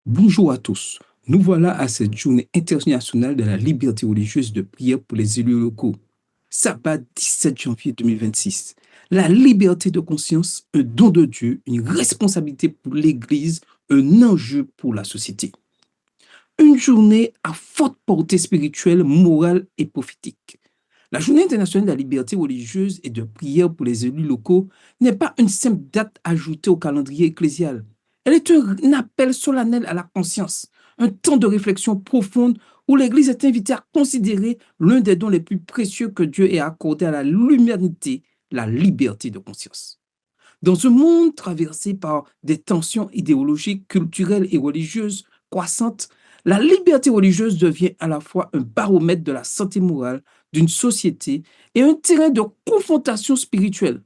Bonjour à tous. Nous voilà à cette journée internationale de la liberté religieuse de prière pour les élus locaux. Sabbat 17 janvier 2026. La liberté de conscience, un don de Dieu, une responsabilité pour l'Église, un enjeu pour la société. Une journée à forte portée spirituelle, morale et prophétique. La journée internationale de la liberté religieuse et de prière pour les élus locaux n'est pas une simple date ajoutée au calendrier ecclésial. Elle est un appel solennel à la conscience, un temps de réflexion profonde où l'Église est invitée à considérer l'un des dons les plus précieux que Dieu ait accordé à l'humanité, la liberté de conscience. Dans un monde traversé par des tensions idéologiques, culturelles et religieuses croissantes, la liberté religieuse devient à la fois un baromètre de la santé morale d'une société et un terrain de confrontation spirituelle.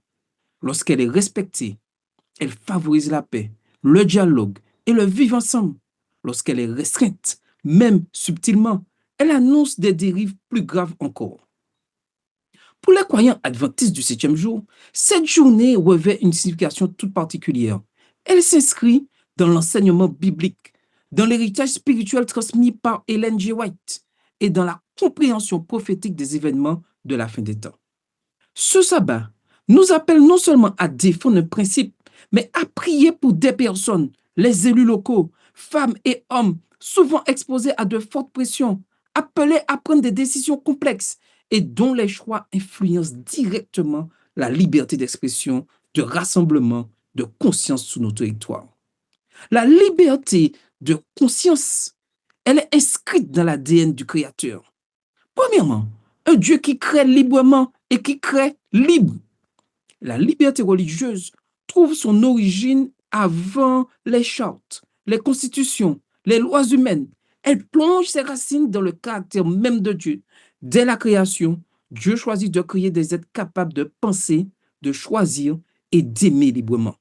Lorsqu'elle est respectée, elle favorise la paix, le dialogue et le vivre ensemble. Lorsqu'elle est restreinte, même subtilement, elle annonce des dérives plus graves encore. Pour les croyants adventistes du septième jour, cette journée revêt une signification toute particulière. Elle s'inscrit dans l'enseignement biblique, dans l'héritage spirituel transmis par Ellen G. White et dans la compréhension prophétique des événements de la fin des temps. Ce sabbat nous appelle non seulement à défendre un principe, mais à prier pour des personnes, les élus locaux, femmes et hommes, souvent exposés à de fortes pressions, appelés à prendre des décisions complexes et dont les choix influencent directement la liberté d'expression, de rassemblement, de conscience sur nos territoires. La liberté de conscience, elle est inscrite dans l'ADN du Créateur. Premièrement, un Dieu qui crée librement et qui crée libre. La liberté religieuse trouve son origine avant les chartes, les constitutions, les lois humaines. Elle plonge ses racines dans le caractère même de Dieu. Dès la création, Dieu choisit de créer des êtres capables de penser, de choisir et d'aimer librement.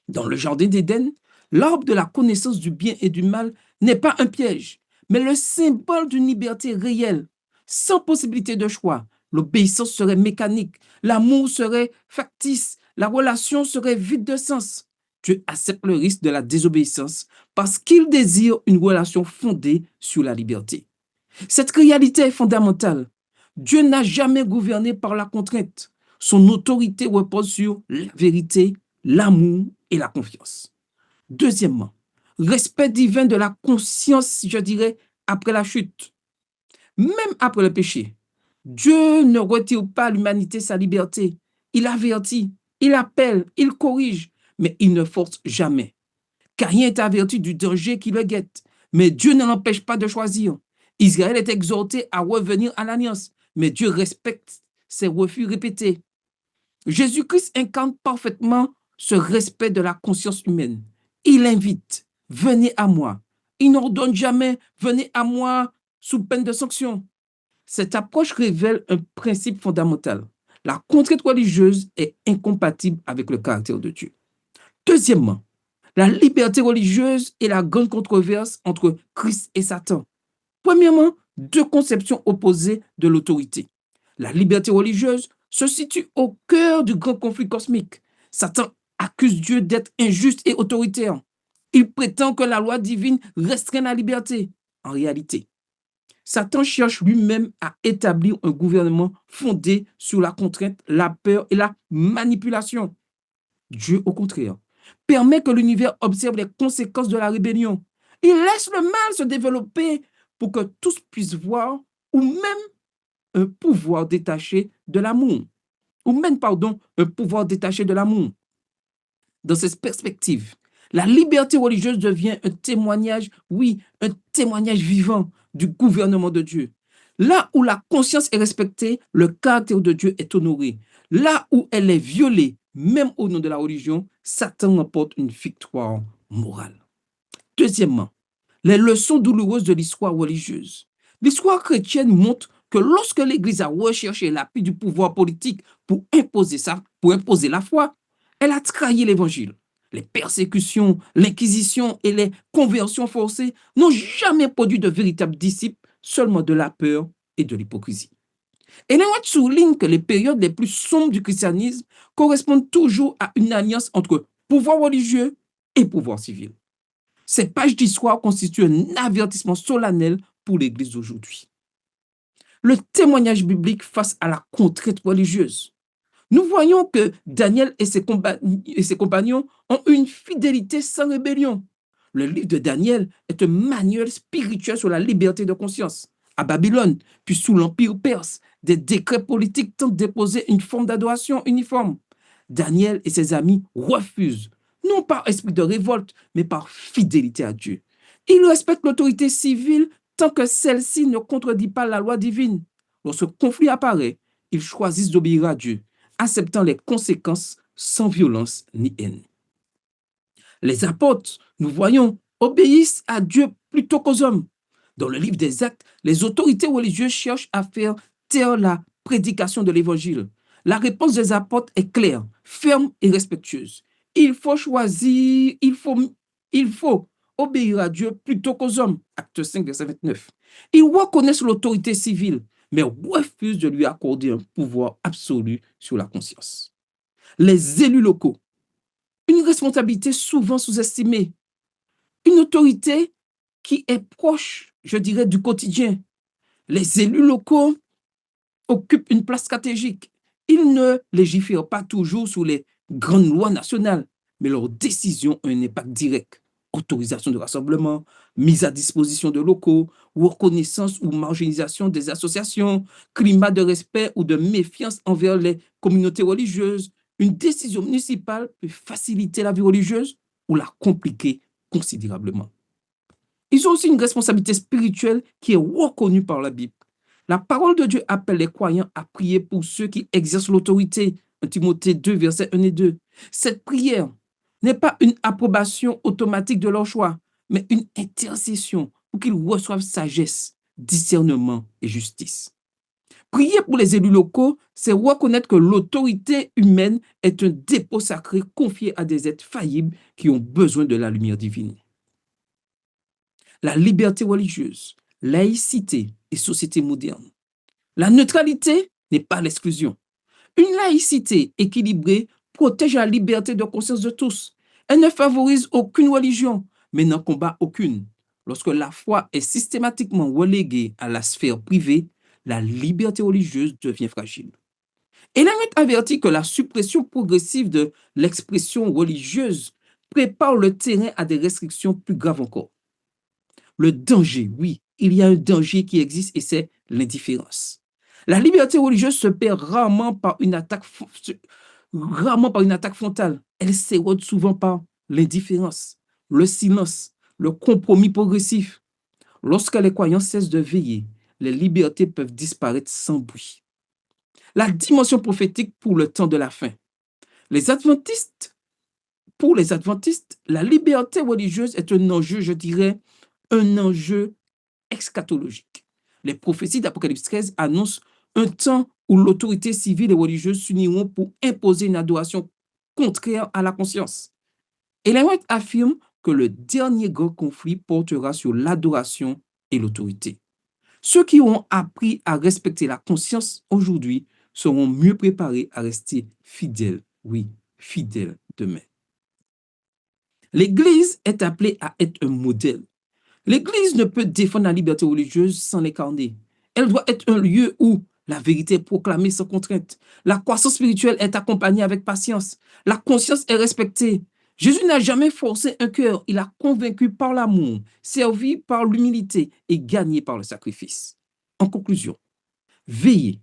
Dans le jardin d'Éden, l'arbre de la connaissance du bien et du mal n'est pas un piège, mais le symbole d'une liberté réelle, sans possibilité de choix. L'obéissance serait mécanique, l'amour serait factice, la relation serait vide de sens. Dieu accepte le risque de la désobéissance parce qu'il désire une relation fondée sur la liberté. Cette réalité est fondamentale. Dieu n'a jamais gouverné par la contrainte. Son autorité repose sur la vérité, l'amour et la confiance. Deuxièmement, respect divin de la conscience, je dirais, après la chute. Même après le péché, Dieu ne retire pas à l'humanité sa liberté. Il avertit, il appelle, il corrige, mais il ne force jamais. Caïn est averti du danger qui le guette, mais Dieu ne l'empêche pas de choisir. Israël est exhorté à revenir à l'alliance, mais Dieu respecte ses refus répétés. Jésus-Christ incarne parfaitement ce respect de la conscience humaine. Il invite, venez à moi. Il n'ordonne jamais, venez à moi sous peine de sanction. Cette approche révèle un principe fondamental. La contrainte religieuse est incompatible avec le caractère de Dieu. Deuxièmement, la liberté religieuse et la grande controverse entre Christ et Satan. Premièrement, deux conceptions opposées de l'autorité. La liberté religieuse se situe au cœur du grand conflit cosmique. Satan accuse Dieu d'être injuste et autoritaire. Il prétend que la loi divine restreint la liberté. En réalité, Satan cherche lui-même à établir un gouvernement fondé sur la contrainte, la peur et la manipulation. Dieu, au contraire, permet que l'univers observe les conséquences de la rébellion. Il laisse le mal se développer pour que tous puissent voir, ou même un pouvoir détaché de l'amour, un pouvoir détaché de l'amour. Dans cette perspective, la liberté religieuse devient un témoignage, oui, un témoignage vivant du gouvernement de Dieu. Là où la conscience est respectée, le caractère de Dieu est honoré. Là où elle est violée, même au nom de la religion, Satan remporte une victoire morale. Deuxièmement, les leçons douloureuses de l'histoire religieuse. L'histoire chrétienne montre que lorsque l'Église a recherché l'appui du pouvoir politique pour imposer la foi, elle a trahi l'Évangile. Les persécutions, l'Inquisition et les conversions forcées n'ont jamais produit de véritables disciples, seulement de la peur et de l'hypocrisie. Ellen White souligne que les périodes les plus sombres du christianisme correspondent toujours à une alliance entre pouvoir religieux et pouvoir civil. Ces pages d'histoire constituent un avertissement solennel pour l'Église d'aujourd'hui. Le témoignage biblique face à la contrainte religieuse. Nous voyons que Daniel et ses compagnons ont une fidélité sans rébellion. Le livre de Daniel est un manuel spirituel sur la liberté de conscience. À Babylone, puis sous l'Empire perse, des décrets politiques tentent d'imposer une forme d'adoration uniforme. Daniel et ses amis refusent, non par esprit de révolte, mais par fidélité à Dieu. Ils respectent l'autorité civile tant que celle-ci ne contredit pas la loi divine. Lorsque conflit apparaît, ils choisissent d'obéir à Dieu, acceptant les conséquences sans violence ni haine. Les apôtres, nous voyons, obéissent à Dieu plutôt qu'aux hommes. Dans le livre des Actes, les autorités religieuses cherchent à faire taire la prédication de l'Évangile. La réponse des apôtres est claire, ferme et respectueuse. Il faut choisir, il faut obéir à Dieu plutôt qu'aux hommes. Acte 5, verset 29. Ils reconnaissent l'autorité civile, mais refusent de lui accorder un pouvoir absolu sur la conscience. Les élus locaux, une responsabilité souvent sous-estimée, une autorité qui est proche, je dirais, du quotidien. Les élus locaux occupent une place stratégique. Ils ne légifèrent pas toujours sur les grandes lois nationales, mais leurs décisions ont un impact direct. Autorisation de rassemblement, mise à disposition de locaux, reconnaissance ou marginalisation des associations, climat de respect ou de méfiance envers les communautés religieuses. Une décision municipale peut faciliter la vie religieuse ou la compliquer considérablement. Ils ont aussi une responsabilité spirituelle qui est reconnue par la Bible. La parole de Dieu appelle les croyants à prier pour ceux qui exercent l'autorité. Timothée 2, versets 1 et 2. Cette prière n'est pas une approbation automatique de leur choix, mais une intercession pour qu'ils reçoivent sagesse, discernement et justice. Prier pour les élus locaux, c'est reconnaître que l'autorité humaine est un dépôt sacré confié à des êtres faillibles qui ont besoin de la lumière divine. La liberté religieuse, laïcité et société moderne. La neutralité n'est pas l'exclusion. Une laïcité équilibrée protège la liberté de conscience de tous. Elle ne favorise aucune religion, mais n'en combat aucune. Lorsque la foi est systématiquement reléguée à la sphère privée, la liberté religieuse devient fragile. Ellen White avertit que la suppression progressive de l'expression religieuse prépare le terrain à des restrictions plus graves encore. Le danger, oui, il y a un danger qui existe et c'est l'indifférence. La liberté religieuse se perd rarement par une attaque frontale. Elle s'érode souvent par l'indifférence, le silence, le compromis progressif. Lorsque les croyants cessent de veiller, les libertés peuvent disparaître sans bruit. La dimension prophétique pour le temps de la fin. Pour les adventistes, la liberté religieuse est un enjeu, je dirais, un enjeu eschatologique. Les prophéties d'Apocalypse 13 annoncent un temps où l'autorité civile et religieuse s'uniront pour imposer une adoration contraire à la conscience. Ellen White affirme que le dernier grand conflit portera sur l'adoration et l'autorité. Ceux qui ont appris à respecter la conscience aujourd'hui seront mieux préparés à rester fidèles, oui, fidèles demain. L'Église est appelée à être un modèle. L'Église ne peut défendre la liberté religieuse sans l'incarner. Elle doit être un lieu où la vérité est proclamée sans contrainte. La croissance spirituelle est accompagnée avec patience. La conscience est respectée. Jésus n'a jamais forcé un cœur. Il a convaincu par l'amour, servi par l'humilité et gagné par le sacrifice. En conclusion, veiller,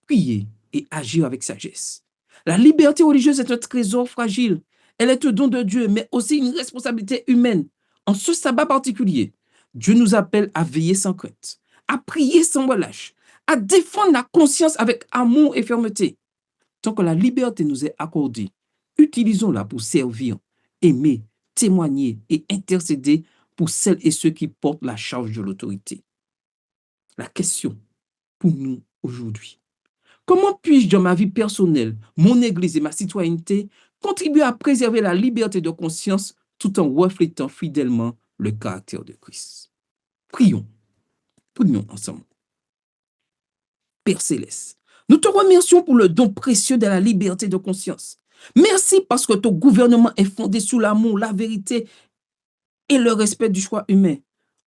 prier et agir avec sagesse. La liberté religieuse est un trésor fragile. Elle est un don de Dieu, mais aussi une responsabilité humaine. En ce sabbat particulier, Dieu nous appelle à veiller sans crainte, à prier sans relâche, à défendre la conscience avec amour et fermeté. Tant que la liberté nous est accordée, utilisons-la pour servir, aimer, témoigner et intercéder pour celles et ceux qui portent la charge de l'autorité. La question pour nous aujourd'hui: comment puis-je, dans ma vie personnelle, mon Église et ma citoyenneté, contribuer à préserver la liberté de conscience tout en reflétant fidèlement le caractère de Christ? Prions ensemble. Père Céleste, nous te remercions pour le don précieux de la liberté de conscience. Merci parce que ton gouvernement est fondé sur l'amour, la vérité et le respect du choix humain.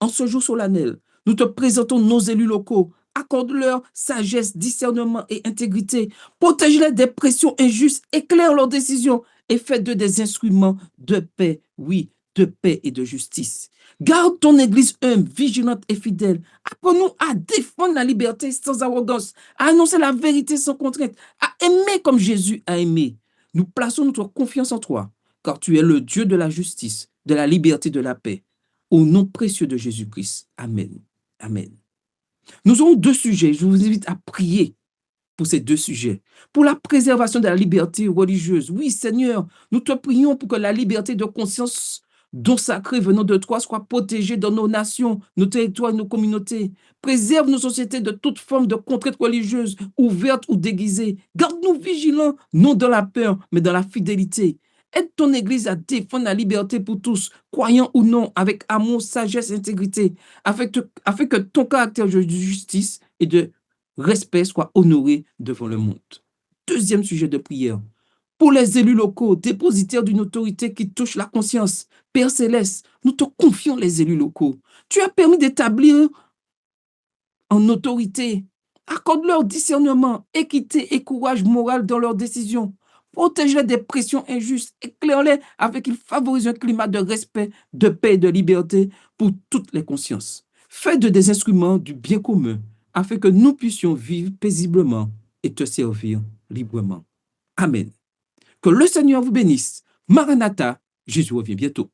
En ce jour solennel, nous te présentons nos élus locaux. Accorde-leur sagesse, discernement et intégrité. Protège-les des pressions injustes, éclaire leurs décisions et fais d'eux des instruments de paix, oui, de paix et de justice. Garde ton Église humble, vigilante et fidèle. Apprends-nous à défendre la liberté sans arrogance, à annoncer la vérité sans contrainte, à aimer comme Jésus a aimé. Nous plaçons notre confiance en toi, car tu es le Dieu de la justice, de la liberté, de la paix. Au nom précieux de Jésus-Christ. Amen. Amen. Nous aurons deux sujets. Je vous invite à prier pour ces deux sujets. Pour la préservation de la liberté religieuse. Oui, Seigneur, nous te prions pour que la liberté de conscience dont sacrée venant de toi soit protégée dans nos nations, nos territoires, nos communautés. Préserve nos sociétés de toute forme de contrainte religieuse, ouverte ou déguisée. Garde-nous vigilants, non dans la peur, mais dans la fidélité. Aide ton Église à défendre la liberté pour tous, croyants ou non, avec amour, sagesse, intégrité, afin que ton caractère de justice et de respect soit honoré devant le monde. Deuxième sujet de prière. Pour les élus locaux, dépositaires d'une autorité qui touche la conscience, Père Céleste, nous te confions les élus locaux. Tu as permis d'établir en autorité. Accorde-leur discernement, équité et courage moral dans leurs décisions. Protège-les des pressions injustes. Éclaire-les afin qu'ils favorisent un climat de respect, de paix et de liberté pour toutes les consciences. Fais de des instruments du bien commun afin que nous puissions vivre paisiblement et te servir librement. Amen. Que le Seigneur vous bénisse. Maranatha, Jésus revient bientôt.